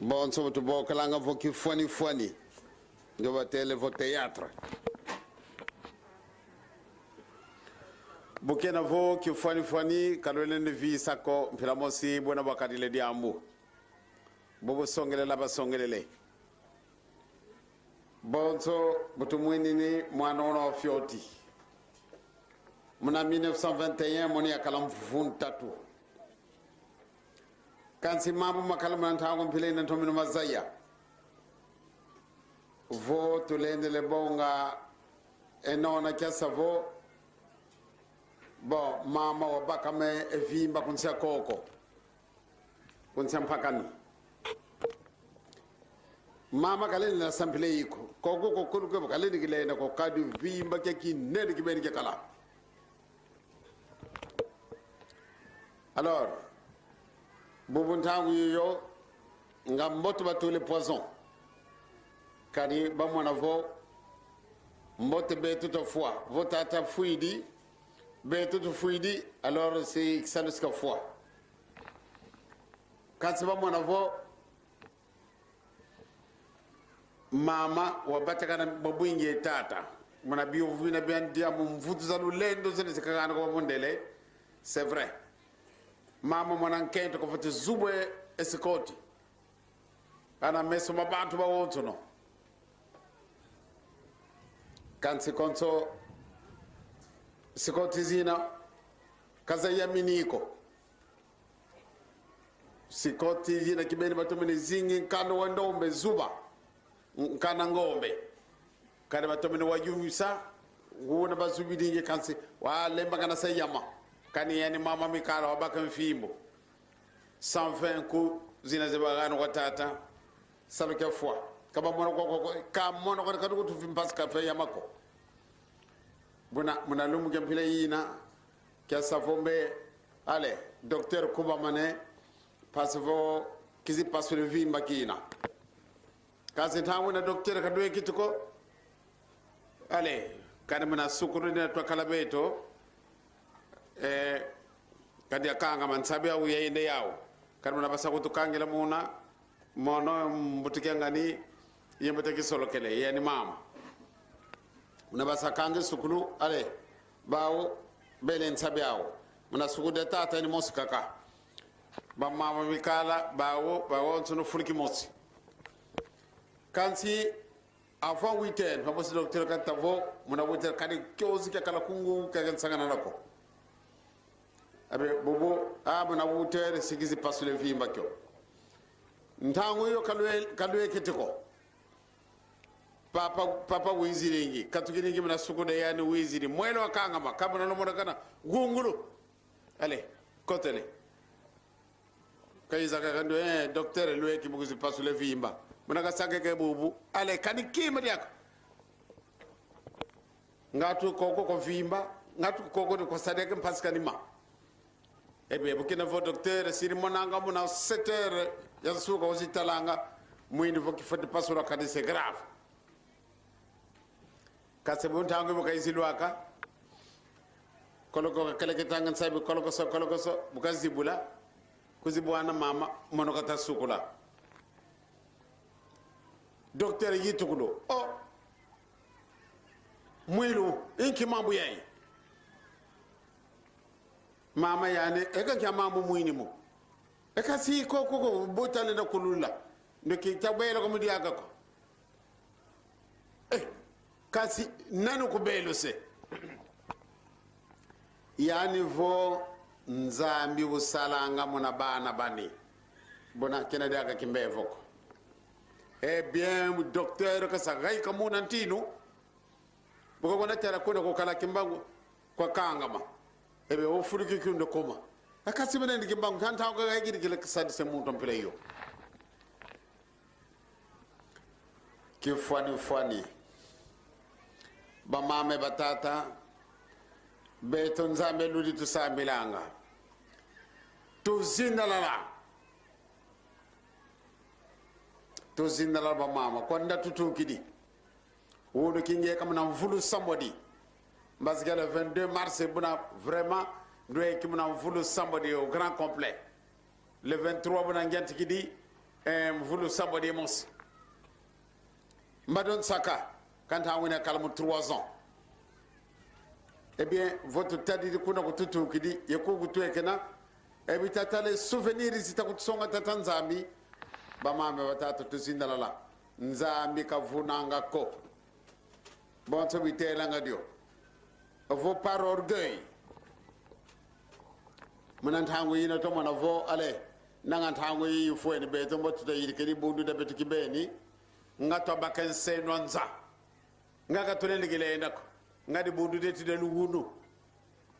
Bon, so to bo kalanga vo ki fwani. Ndo va tele vo théâtre. Bukena vo ki fwani kalole ne vi sako mpiramosi bona wakati le diambu. Bobo songele laba songelele. Bon so butumwini ni mwana fioti. Muna 1921 moni akalam tatu. Kansi mabu makalam nantango mpile na tomino mazaya. Vo tulende le bonga enona kiasa vo. Bon mama wabaka me evimba kunsia koko. Kunsia mpakani. Mama kaleni na sample iko. Koko kokuru kwa kaleni kile na kokadi vimba kia kinedi kibeni kia kala. Alors, bubuntangu yo nga mboto bato le poison. Kadi ba mwana vo mbote be tout fois. Votata fuidi be tout fuidi alors c'est ça le ska fois. Quand c'est ba mwana vo mama wabata kana babuinge tata. Mwana biyo vina biandia mvutu za lulendo zene zikagana kwa mondele. C'est vrai. Mama mwanankento ko fati zubwe esikoti ana meso mabantu ba wonto no kansi konso sikoti zina kaza yaminiko sikoti zina kibeni batomene zingi kando wandombe zuba kana ngombe kada batomene wajumisa nguna bazubidinge kansi wa lemba kana sayama kani yani mama mikala wabaka mfimbo 120 ku zina zebagano kwa tata saluka fois kama mono ko ka mono ko kadu tu fimpas ka fe yamako buna lumu gempile yina kya savombe ale docteur kuba mane pasvo kizi pasu le vimba kina kasi tawo na docteur ka doye kituko ale kana muna sukuru ni to kalabeto kadi akanga mansabe au yende yao kadi muna basa kutukangela muna mono mbutikanga ni yembete kisolo kele yani mama muna basa kange sukulu ale bawo bele nsabe yao muna sukude tata ni mosikaka ba mama mikala bawo tunu furki mosi kansi avant 8h ba bosi docteur kan tavo muna wote kadi kyozi kala kungu kagen sangana nako abe bobo abana wutere sigizi pasule vimba kyo ntangu yo kalwe kitiko papa wiziringi katukiringi mna sukude yani wiziri mwelo akanga makabana no modakana gungulu ale kotele kaiza kando docteur lwe kibugizi pasule vimba mna sake ke bubu ale kanikima diako ngatu koko ko vimba ngatu koko ko sadeke mpaskani ma ebe bukina vo docteur siri monanga mona 7h ya suka ositalanga mwindi vo kifati pasura kadi c'est grave kase buntango buka isilwaka koloko kale ketanga sabi koloko so bukazibula kuzibwana mama monokata sukula docteur yitukulo oh mwilu inki mambu yayi mama yani eka kya mambu muini mo eka si ko botale na kulula ndoki tabela ko mudi aga ko kasi nanu ko belo se yani vo nzambi usalanga mona bana bani bona kena daga kimbevo ko bien docteur ka sagai ka munantino boko kona tera ko kala kimbangu kwa kangama ebe o furuki kundo koma akasi bene ndi kimbangu tanta ko ga gidi kile sadi se mun tom pele yo ki fani ba mame batata beton zambe ludi tu sambilanga tu zindalala ba mama ko nda tutu kidi wodo kinge kam na mvulu somebody parce que le 22 mars buna vraiment doit qui muna mvulu somebody au grand complet le 23 buna ngenti kidi Vulu Sabo de Mons. Madon Saka, quand on a calme 3 ans. Eh bien, votre tadi de Kuna Kutu qui dit, Yaku Tuekena, et vous avez les souvenirs ici, Takutsonga Tatanzami, Bama Mavata Tusindala, Nzambi Kavunanga Ko. Bon, ça vous est langadio. Vos par orgueil. Manantangu yina to mana vo ale nangantangu yi fo en be to mbotuta yi kedi bundu de betu kibeni ngato baken se nonza ngaga to le gele ndako ngadi bundu de tide lugunu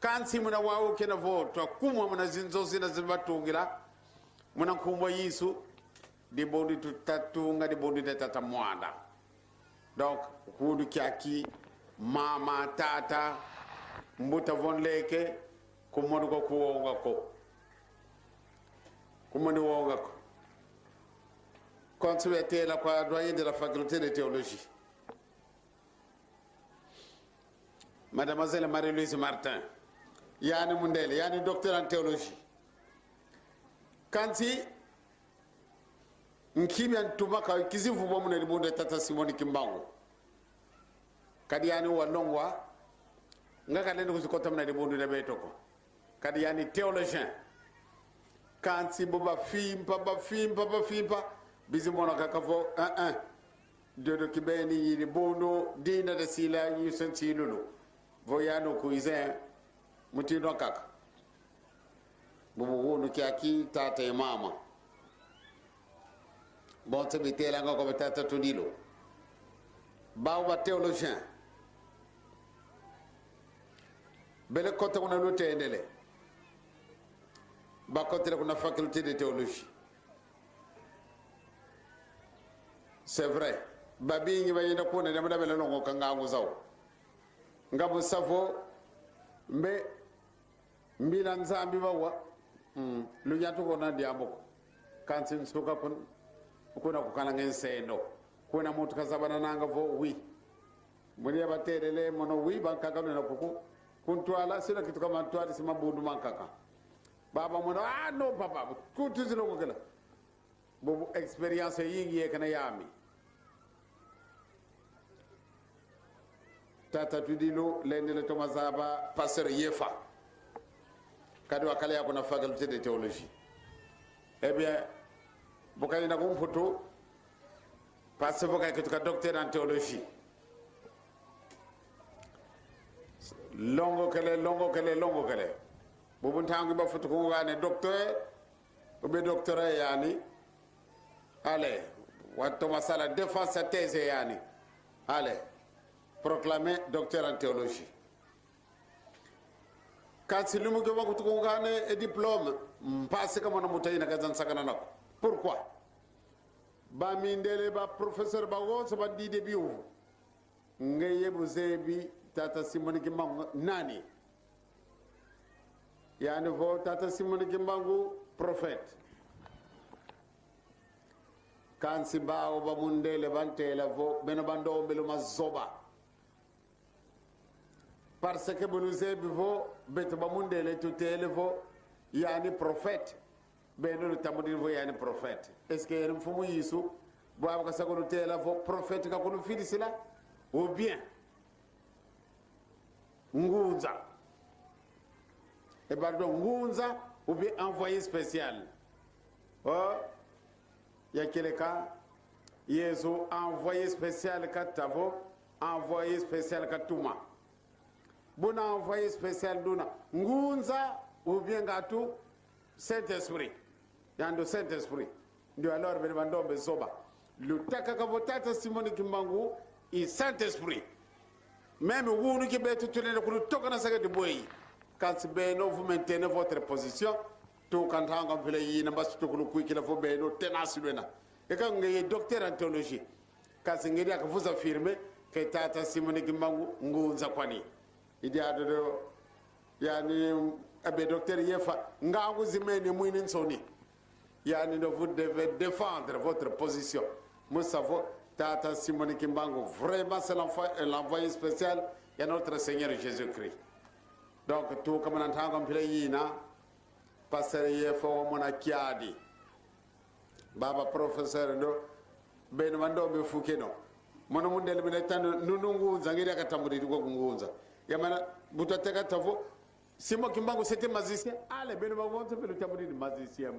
kansi muna wawo kena vo to kuma muna zinzo zina zibatungira muna kumbo yisu di bundu tutatu ngadi bundu de tata mwanda donc kudu kyaki mama tata mbuta von leke kumoni ko kuwonga ko kumoni wonga ko consuété la quoi doyen de la faculté de théologie mademoiselle Marie-Louise Martin yani mundele yani docteur en théologie kanti nkimi antumaka kizivu bomune libunde tata Simoni Kimbangu kadi yani walongwa ngaka nende kuzikota mna libunde de betoko kadi yani théologien kanti boba fimpa bizimona kakafo de kibeni yiri bono dina de sila yusanti lulu voyano kuizen mutino kaka bubu wonu kyaki tata e mama bon te bitela ngako tata tudilo bawa théologien bele kota kuna lute endele ba côté la faculté de théologie c'est vrai babi ngi bayina ko ne dama dabele no kanga nguzaw ngabu safo mbe mbila nzambi bawa lu nyatu ko na diabo kansin suka kun ko na ko kana ngen sendo ko na mutu kasabana nanga vo wi muni abaterele mono wi banka kana na kuku kuntwala sina kitu kama twali sima bundu mankaka baba mo no papa ku tuzilo ko kala bobu experience yingi e kana yami tata tudilo lende le tomazaba passer yefa kadi wakala yako na faculté de théologie eh bien bokay na ko photo parce bokay que docteur en théologie longo kele bubun tangu ba futu ko wane docteur o be docteur yani allez watto masala défense thèse yani allez proclamé docteur en théologie quand si lumu ko ko ko ngane e diplôme passe comme on mutayina kazan sakana nako pourquoi ba mindele ba professeur ba wo so ba dide biu ngaye bu zebi tata Simoni Kimbangu nani yani vo tata Simoni Kimbangu prophète kan simba o ba mundele bantela vo beno bando mbelu mazoba parce que bonu zebi vo beto ba mundele tutele vo yani prophète beno tamudi vo yani prophète est-ce que yere mfumu yisu bo abaka sagonu tela vo prophète ka kono filisila ou bien Ngunza. Et pardon, Ngunza ou bien envoyé spécial. Oh, il y a quel cas? Yesu envoyé spécial Katavo, envoyé spécial Katuma. Bon envoyé spécial Duna. Ngunza ou bien Gatu, Saint-Esprit. Yando Saint-Esprit. Ndio alors benebando bezoba. Lutaka kavotata Simoni Kimbangu i Saint-Esprit. Même vous qui êtes tous les tours na saga de boy quand beno vous maintenez votre position tout quand on peut y na basu to ku ki la fo beno tenace lena et quand ngay docteur en théologie quand ngiri ak vous affirmer que tata Simoni Kimbangu ngunza kwani idi ado yani abe docteur yefa ngangu zimene muini nsoni yani vous devez défendre votre position nous savons tata Simoni Kimbangu, vraiment c'est l'envoyé spécial et notre Seigneur Jésus-Christ. Donc tout comme on entend comme yina passer yefo mona kiadi baba professeur do ben mando be fukeno mono mundele bina tan nunungu zangiri akatamburi ko ngunza yamana butateka tavo simo kimbangu c'était magicien ale ben ba wonto be tamburi magicien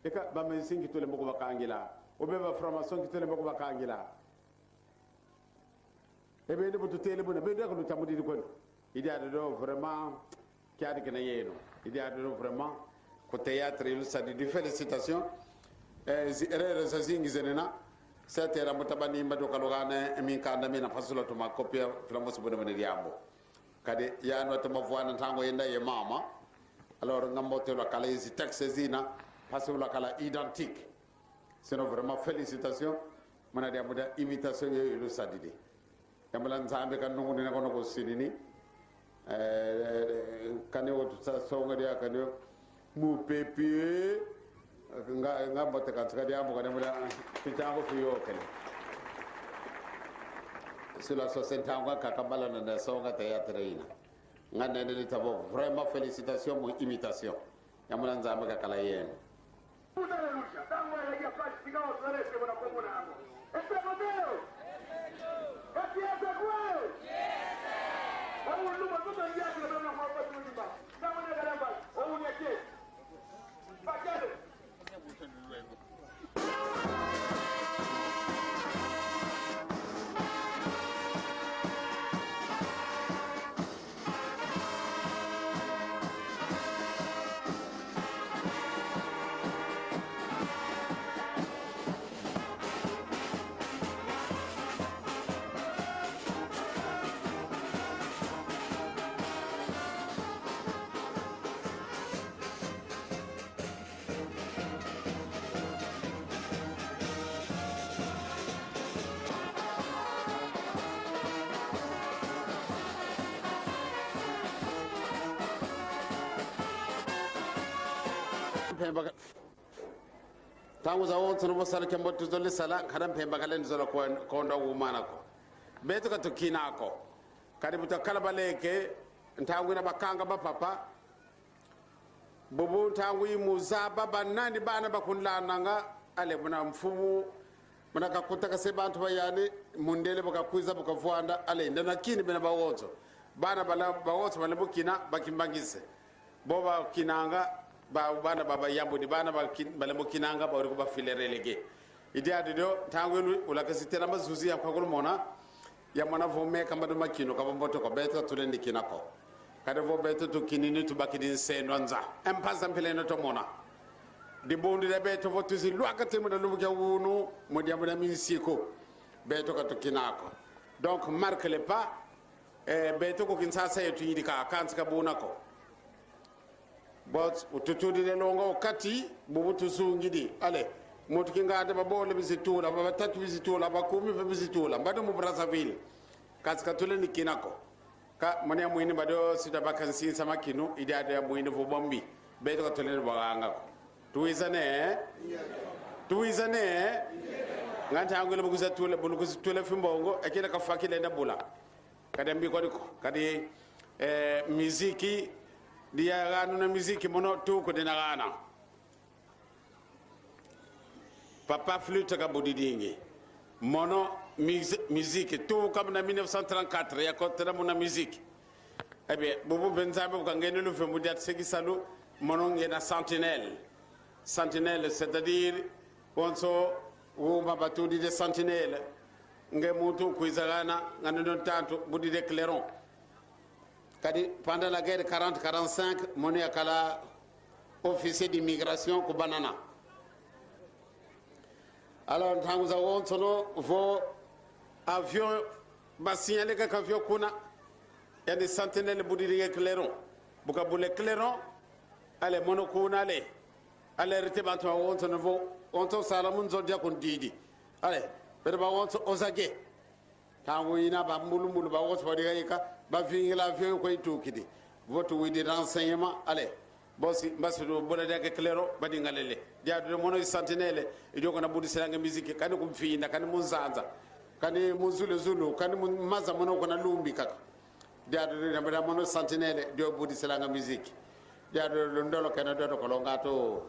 eka ba medicine ki tole mboko bakangila obe ba formation ki tole mboko bakangila ebe ne butu tele buna be do ko tamburi ko idi ado vraiment kiade kana yeno idi ado vraiment ko théâtre il s'agit de félicitations erere sazingi zenena setera mutabani mbado kalogane min kanda mina fasulo to ma copia flamos bodo mane diambo kade yano to ma voana tango yenda ye mama alors ngambote lo kala isi texte zina fasulo kala identique c'est vraiment félicitations mana diambo da imitation yo il s'agit yamala nzambe kan nungu ne ko sinini kane wotu sa songa dia kane mu pepe nga bote kan tsaka dia mboka nemula pitango fiyo kale sila so sentango kakabala na songa théâtre ina nga nene tabo vraiment félicitations mu imitation yamula nzambe kakala yene tangu za wonto no sala ke mbotto zolle sala kadam pe bagalen zola ko ndaw mana ko beto ka to kinako kadi buta kala baleke ntangu na bakanga ba papa bobo ntangu yi muzaba banani bana bakunla nanga ale buna mfumu muna ka kutaka se bantu bayane mundele baka kuiza baka vuanda ale ndana kini bena ba wonto bana bala ba wonto bana bukina bakimbangise boba kinanga bana baba yambo di bana bale mo kinanga ba ko ba filere lege idi adido tangolu wala ka sitera ma zuzi ya ko mona ya mona vo me kamba do makino ka bomboto ko beta to lendi kinako kada vo beta to kinini to bakidin se nonza empasa peleno to mona di bondi de beto vo tuzi luakate mo da lu ga wonu mo diamo da min siko beto ka to kinako donc marque le pas beto ko kinsa sa yetu yidi ka kanska bonako but ututudi de longo kati bubutu sungidi ale motu kingade babole bizitula baba tatu bizitula bakumi bizitula mbado mu Brazzaville kaska tule ni kinako ka mani ya muini bado sita bakansi sama kinu idade ya muini vo bombi beto ka tule baganga ko tuizane nganta angule buguza tule buluguza tule fimbongo akina ka fakile na bula kadambi ko kadi muziki dia ganu na muziki mono tu ko dina gana papa flûte ka bodidingi mono musique tu comme na 1934 ya ko tera mona musique ebe bobo benzabe ko ngene lu fe mudiat segi salu mono ngena sentinelle c'est-à-dire onso wo mabatudi de sentinelle nge mutu kuizagana ngana don tanto budi de clairon kadi pendant la guerre 40-45 moni akala officier d'immigration ko banana alors tangu za wonto no vo avion ba signaler ka avion kuna ya des sentinelles budi de clairon buka bule clairon ale mono kuna ale rete bantu wonto no vo wonto salamun zodia kon didi ale bere ba wonto ozage tangu ina ba mbulu ba wonto wadi ka ba vingila vie ko itukidi voto widi renseignement ale bosi mbasudo bola de clairo badi ngalele diadu mono sentinelle idoko na budi selanga musique kan ko finda kan munzanza kan muzulu kan maza mono ko na lumbi kaka diadu de bada mono sentinelle dio budi selanga musique diadu ndolo kana do ko longato